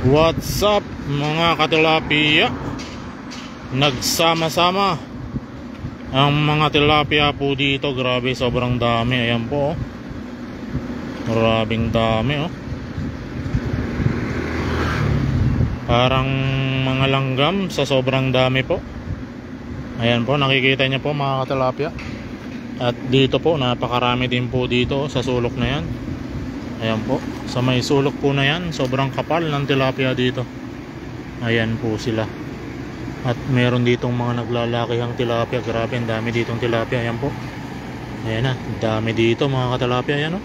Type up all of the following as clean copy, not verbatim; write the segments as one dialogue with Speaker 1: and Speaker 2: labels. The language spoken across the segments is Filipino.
Speaker 1: What's up mga katilapia? Nagsama-sama ang mga tilapia po dito. Grabe, sobrang dami. Ayan po, oh. Grabing dami, oh. Parang mga langgam sa sobrang dami po. Ayan po, nakikita niyo po mga katilapia. At dito po, napakarami din po dito sa sulok na yan. Ayan po, sa may sulok po na yan, sobrang kapal ng tilapia dito. Ayan po sila. At meron ditong mga naglalakihang tilapia. Grabe, ang dami ditong tilapia. Ayan po. Ayan na, dami dito mga katilapia. Ayan, oh.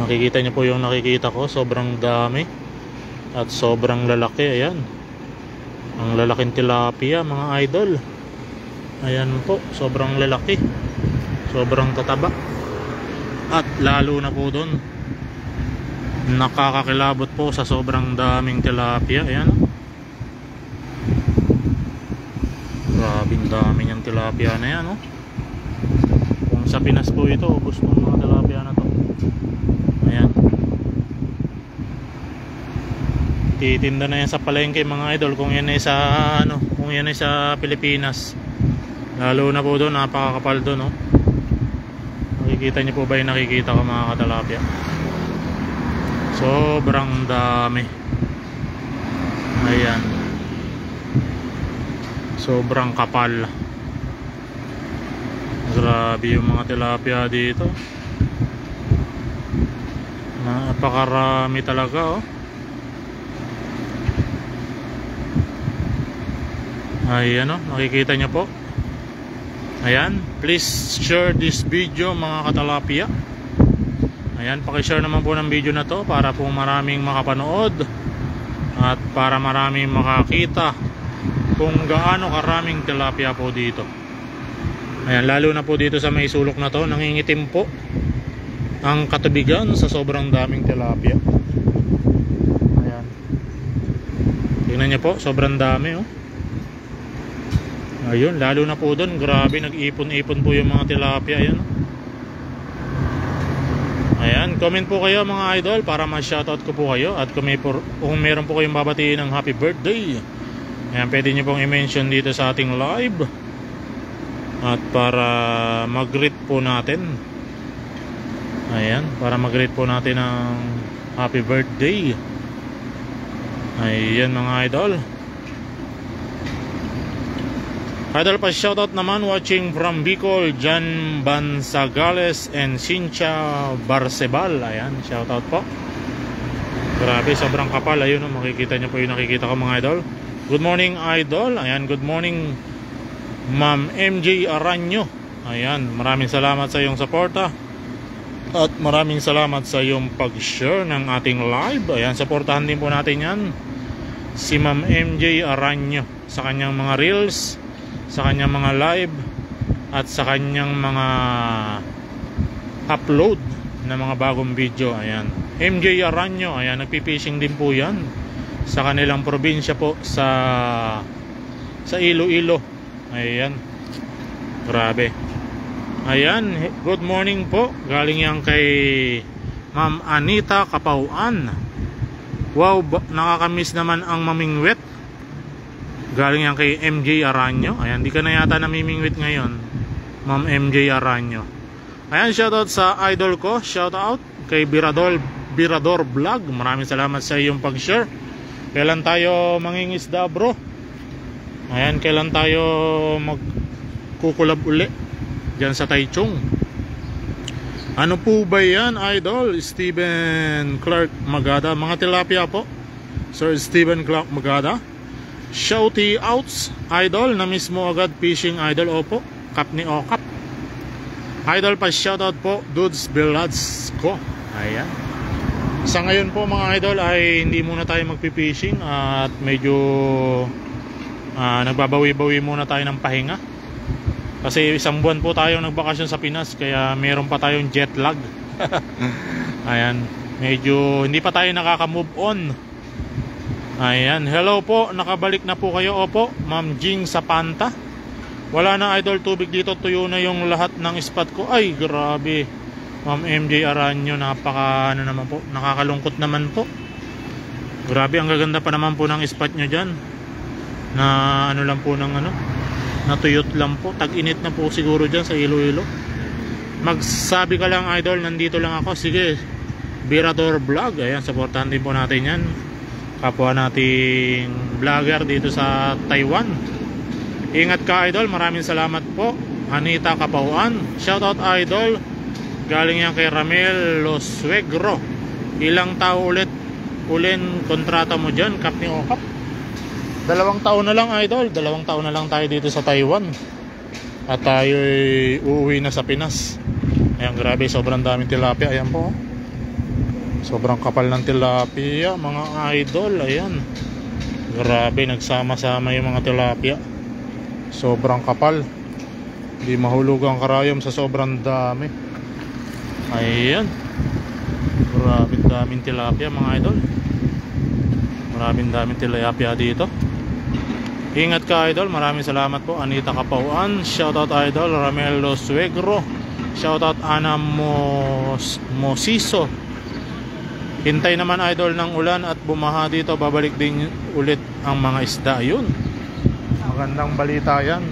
Speaker 1: Nakikita niyo po yung nakikita ko, sobrang dami. At sobrang lalaki. Ayan, ang lalaking tilapia mga idol. Ayan po, sobrang lalaki, sobrang tataba. At lalo na po doon, nakakakilabot po sa sobrang daming tilapia. Ayan, grabing dami niyang tilapia na yan, oh. Kung sa Pinas po ito, ubos ng mga tilapia na to. Ayan, titinda na yan sa palengke mga idol. Kung yan ay sa kung yan ay sa Pilipinas, lalo na po doon, napakakapal doon, oh. Nakikita niyo po ba yung nakikita ko mga katilapia? Sobrang dami. Ayan, sobrang kapal. Grabe yung mga tilapia dito. Napakarami talaga, oh. Ayan, oh, nakikita niyo po. Ayan, please share this video mga katilapia. Ayan, pakishare naman po ng video na to para po maraming makapanood at para maraming makakita kung gaano karaming tilapia po dito. Ayan, lalo na po dito sa may sulok na to, nangingitim po ang katubigan sa sobrang daming tilapia. Ayan, tingnan niyo po, sobrang dami, oh. Ayun, lalo na po doon, grabe, nag-ipon-ipon po yung mga tilapia. Ayan, ayan, comment po kayo mga idol para ma-shoutout ko po kayo. At kung meron po kayong babatiin ng happy birthday, ayan, pwede nyo pong i-mention dito sa ating live. At para mag-greet po natin, ayan, para mag-greet po natin ng happy birthday. Ayan mga idol. Idol, pa shoutout naman watching from Bicol, Jan Bansagales and Cynthia Barcebal. Ayan, shoutout po. Grabe, sobrang kapal. Ayun, oh, makikita nyo po yung nakikita ko mga idol. Good morning idol. Ayan, good morning Ma'am MJ Aranyo. Ayan, maraming salamat sa iyong suporta. At maraming salamat sa iyong pag-share ng ating live. Ayan, supportahan din po natin yan si Ma'am MJ Aranyo sa kanyang mga reels, sa kanyang mga live, at sa kanyang mga upload na mga bagong video. Ayan, MJ Aranyo. Ayan, nagpipishing din po yan sa kanilang probinsya po sa Iloilo. Ayan, grabe. Ayan, good morning po. Galing yan kay Ma'am Anita Kapauan. Wow, nakakamiss naman ang mamingwit. Galing yan kay MJ Aranyo. Ayan, di ka na yata namimingwit ngayon, Ma'am MJ Aranyo. Ayan, shoutout sa idol ko. Shoutout kay Birador Vlog. Maraming salamat sa iyong pag-share. Kailan tayo mangingisda, bro? Ayan, kailan tayo magkukulab uli dyan sa Taichung? Ano po ba yan, idol? Steven Clark Magada. Mga tilapia po, Sir Steven Clark Magada. Shouty outs, idol, na mismo agad fishing, idol. Opo, kap ni Okap. Idol, pa shoutout po Dudes Bilads ko. Ayan, sa ngayon po mga idol ay hindi muna tayo magpipishing at medyo nagbabawi-bawi muna tayo ng pahinga. Kasi isang buwan po tayong nagbakasyon sa Pinas, kaya meron pa tayong jet lag. Ayan, medyo hindi pa tayo nakaka-move on. Ayan, hello po, nakabalik na po kayo. Opo, Ma'am Jing Sapanta. Wala na idol, tubig dito, tuyo na yung lahat ng spot ko. Ay, grabe. Ma'am MJ Aranyo, napaka naman po, nakakalungkot naman po. Grabe, ang gaganda pa naman po ng spot nyo dyan. Na ano lang po ng ano, natuyot lang po. Tag-init na po siguro dyan sa Iloilo. Magsabi ka lang, idol, nandito lang ako. Sige, Virador Vlog. Ayan, supportahan din po natin yan. Kapwa nating vlogger dito sa Taiwan. Ingat ka, idol. Maraming salamat po. Anita Kapauan, shoutout, idol. Galing yan kay Ramel Losuegro. Ilang tao ulin kontrata mo dyan, Kap ni Okap? 2 taon na lang, idol. 2 taon na lang tayo dito sa Taiwan. At tayo uuwi na sa Pinas. Ayan, grabe, sobrang daming tilapia. Ayan po, sobrang kapal ng tilapia, mga idol. Ayan, grabe, nagsama-sama yung mga tilapia. Sobrang kapal. Hindi mahulog ang karayom sa sobrang dami. Ayan, maraming daming tilapia, mga idol. Maraming daming tilapia dito. Ingat ka, idol. Maraming salamat po, Anita Kapauan. Shoutout, idol. Ramel Losuegro. Shoutout, Ana Mosiso. Hintay naman, idol, ng ulan at bumaha dito. Babalik din ulit ang mga isda. Yun, magandang balita yan,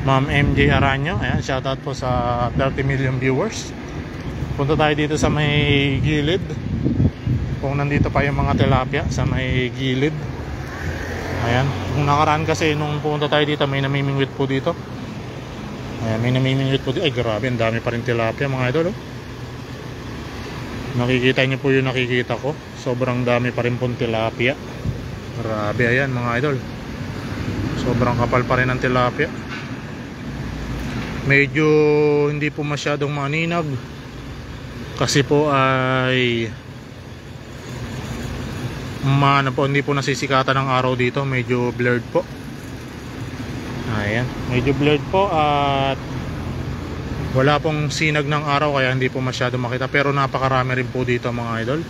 Speaker 1: Ma'am MJ Aranyo. Ayan, shoutout po sa 30 million viewers. Punta tayo dito sa may gilid. Kung nandito pa yung mga tilapia sa may gilid. Ayan, kung nakaraan kasi nung pumunta tayo dito, may namimingwit po dito. Ayan, may namimingwit po dito. Ay, grabe, ang dami pa rin tilapia, mga idol, oh. Nakikita nyo po yung nakikita ko. Sobrang dami pa rin pong tilapia. Grabe, ayan, mga idol. Sobrang kapal pa rin ng tilapia. Medyo hindi po masyadong maninag kasi po ay hindi po nasisikatan ng araw dito. Medyo blurred po. Ayan, medyo blurred po at wala pong sinag ng araw, kaya hindi po masyado makita. Pero napakarami rin po dito, mga idol.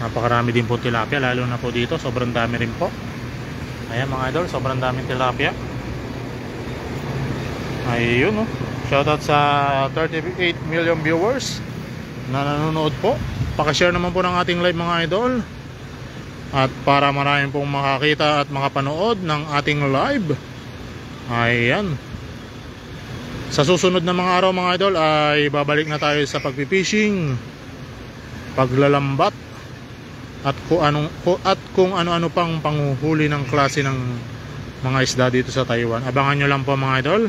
Speaker 1: Napakarami din po tilapia, lalo na po dito. Sobrang dami rin po. Ayan, mga idol, sobrang daming tilapia. Ayun, oh. Shoutout sa 38 million viewers na nanonood po. Pakishare naman po ng ating live, mga idol. At para maraming pong makakita at makapanood ng ating live. Ayan. Sa susunod na mga araw, mga idol, ay babalik na tayo sa pagpipishing, paglalambat, at kung ano-ano pang panghuhuli ng klase ng mga isda dito sa Taiwan. Abangan nyo lang po, mga idol.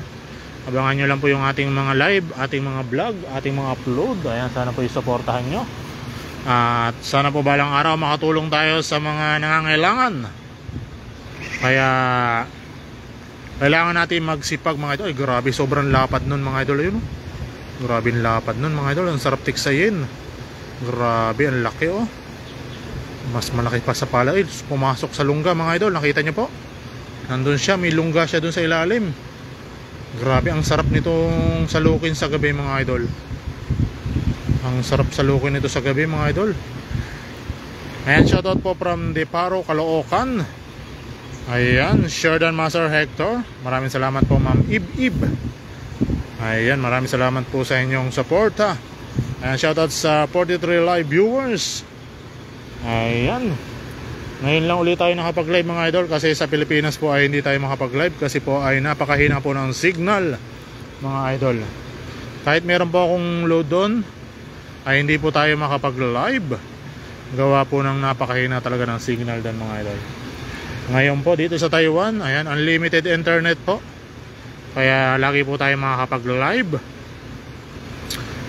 Speaker 1: Abangan nyo lang po yung ating mga live, ating mga vlog, ating mga upload. Ayan, sana po isuportahan nyo. At sana po balang araw makatulong tayo sa mga nangangailangan. Kaya kailangan natin magsipag, mga idol. Ay, grabe, sobrang lapad nun, mga idol. Ayun, oh. Grabe ang lapad nun, mga idol. Ang sarap tiksayin. Grabe, ang laki, oh. Mas malaki pa sa pala. Ay, pumasok sa lungga, mga idol. Nakita nyo po, nandun siya, may lungga siya dun sa ilalim. Grabe, ang sarap nitong salukin sa gabi, mga idol. Ang sarap salukin nito sa gabi, mga idol. Ayan, shoutout po from Deparo, Caloocan. Ayan, Sheridan Master Hector. Maraming salamat po, Ma'am Ib. Ayan, maraming salamat po sa inyong support, ha. Ayan, shoutout sa 43 live viewers. Ayan, ngayon lang ulit tayo nakapag-live, mga idol, kasi sa Pilipinas po ay hindi tayo makapag-live kasi po ay napakahina po ng signal, mga idol. Kahit meron po akong load doon, ay hindi po tayo makapag-live. Gawa po ng napakahina talaga ng signal doon, mga idol. Ngayon po dito sa Taiwan, ayan, unlimited internet po. Kaya lagi po tayo makakapag-live.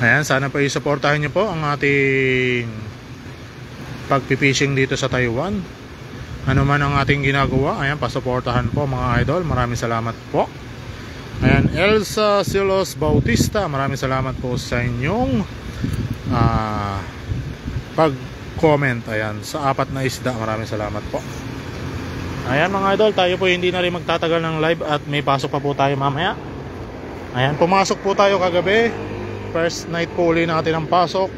Speaker 1: Ayan, sana po isuportahan nyo po ang ating pagpipishing dito sa Taiwan. Ano man ang ating ginagawa, ayan, pasuportahan po, mga idol. Maraming salamat po. Ayan, Elsa Silos Bautista, maraming salamat po sa inyong pag-comment, ayan, sa 4 na isda. Maraming salamat po. Ayan, mga idol, tayo po hindi na rin magtatagal ng live at may pasok pa po tayo mamaya. Ayan, pumasok po tayo kagabi. First night po uli natin ang pasok.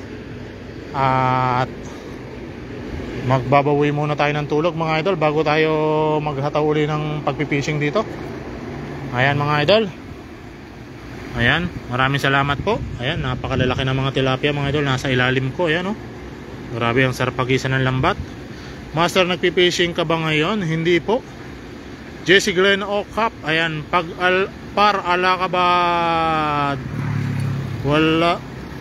Speaker 1: At magbabawi muna tayo ng tulog, mga idol, bago tayo maghataw uli ng pagpipishing dito. Ayan, mga idol. Ayan, maraming salamat po. Ayan, napakalalaki ng mga tilapia, mga idol. Nasa ilalim ko, ayan, oh. Grabe, ang sarap pag-isa ng lambat. Master, nagpipishing ka ba ngayon? Hindi po. Jesse Glenn Ocap, ayan, ala ka ba?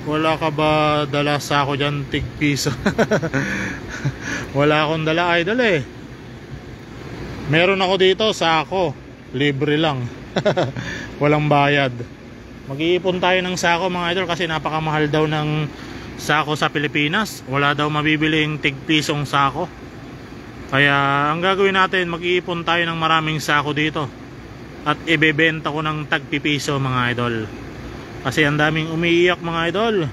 Speaker 1: Wala ka ba dala sa ako dyan, tig piso? Wala akong dala, idol eh. Meron ako dito sa ako, libre lang. Walang bayad. Mag-iipon tayo ng sako mga idol kasi napakamahal daw ng sako sa Pilipinas. Wala daw mabibiling tig pisong sako. Kaya ang gagawin natin, mag-iipon tayo ng maraming sako dito at ibebenta ko ng tagpipiso mga idol. Kasi ang daming umiiyak mga idol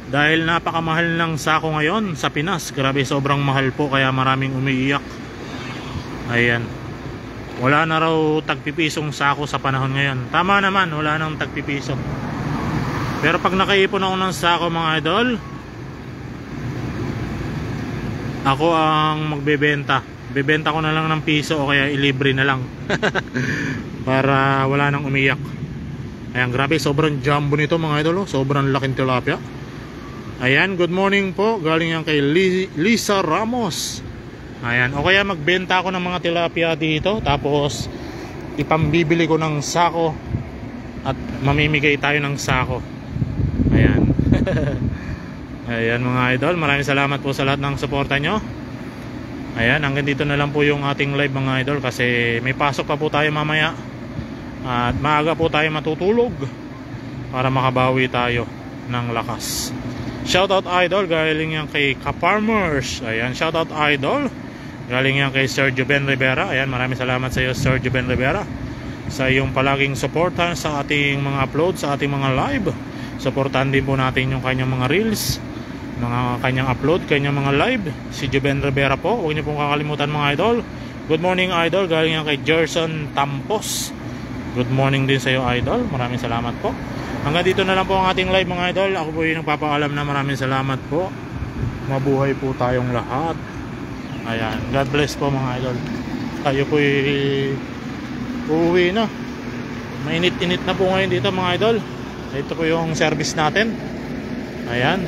Speaker 1: dahil napakamahal ng sako ngayon sa Pinas. Grabe, sobrang mahal po kaya maraming umiiyak. Ayan, wala na raw tagpipisong sako sa panahon ngayon. Tama naman, wala nang tagpipiso. Pero pag nakaipon ako ng sako mga idol, ako ang magbebenta. Bebenta ko na lang ng piso o kaya ilibre na lang. Para wala nang umiyak. Ayan, grabe, sobrang jumbo nito mga idol. Sobrang laking tilapia. Ayan, good morning po. Galing yan kay Lisa Ramos. Ayan, o kaya magbenta ako ng mga tilapia dito. Tapos ipambibili ko ng sako at mamimigay tayo ng sako. Ayan. Ayan mga idol, maraming salamat po sa lahat ng suporta nyo. Ayan, hanggang dito na lang po yung ating live mga idol kasi may pasok pa po tayo mamaya. At maaga po tayo matutulog para makabawi tayo ng lakas. Shoutout idol, galing yan kay Kaparmers. Ayan, shoutout idol, galing yan kay Sergio Ben Rivera. Ayan, maraming salamat sa iyo Sergio Ben Rivera sa iyong palaging suporta sa ating mga upload, sa ating mga live. Suportahan din po natin yung kanyang mga reels, mga kanyang upload, kanyang mga live. Si Juben Rivera po, huwag niyo pong kakalimutan mga idol. Good morning idol, galing yan kay Jerson Tampos. Good morning din sa iyo idol, maraming salamat po. Hanggang dito na lang po ang ating live mga idol. Ako po yung nagpapaalam na maraming salamat po. Mabuhay po tayong lahat. Ayan, God bless po mga idol. Tayo po uuwi na. Mainit-init na po ngayon dito mga idol. Ito po yung service natin. Ayan.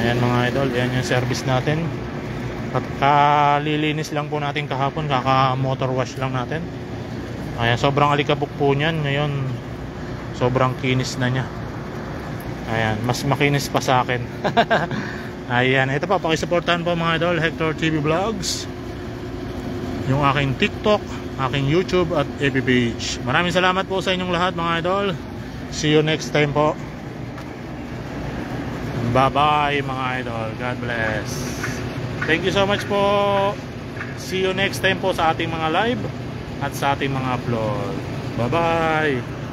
Speaker 1: Ayan mga idol, ayan yung service natin. At kalilinis lang po natin kahapon, kaka motor wash lang natin. Ayan, sobrang alikabok po niyan. Ngayon, sobrang kinis na niya. Ayan, mas makinis pa sa akin. Ayan, ito pa, pakisuportahan po mga idol, Hector TV Vlogs, yung aking TikTok, aking YouTube at FB page. Maraming salamat po sa inyong lahat mga idol. See you next time po. Bye bye mga idol. God bless. Thank you so much po. See you next time po sa ating mga live at sa ating mga upload. Bye bye.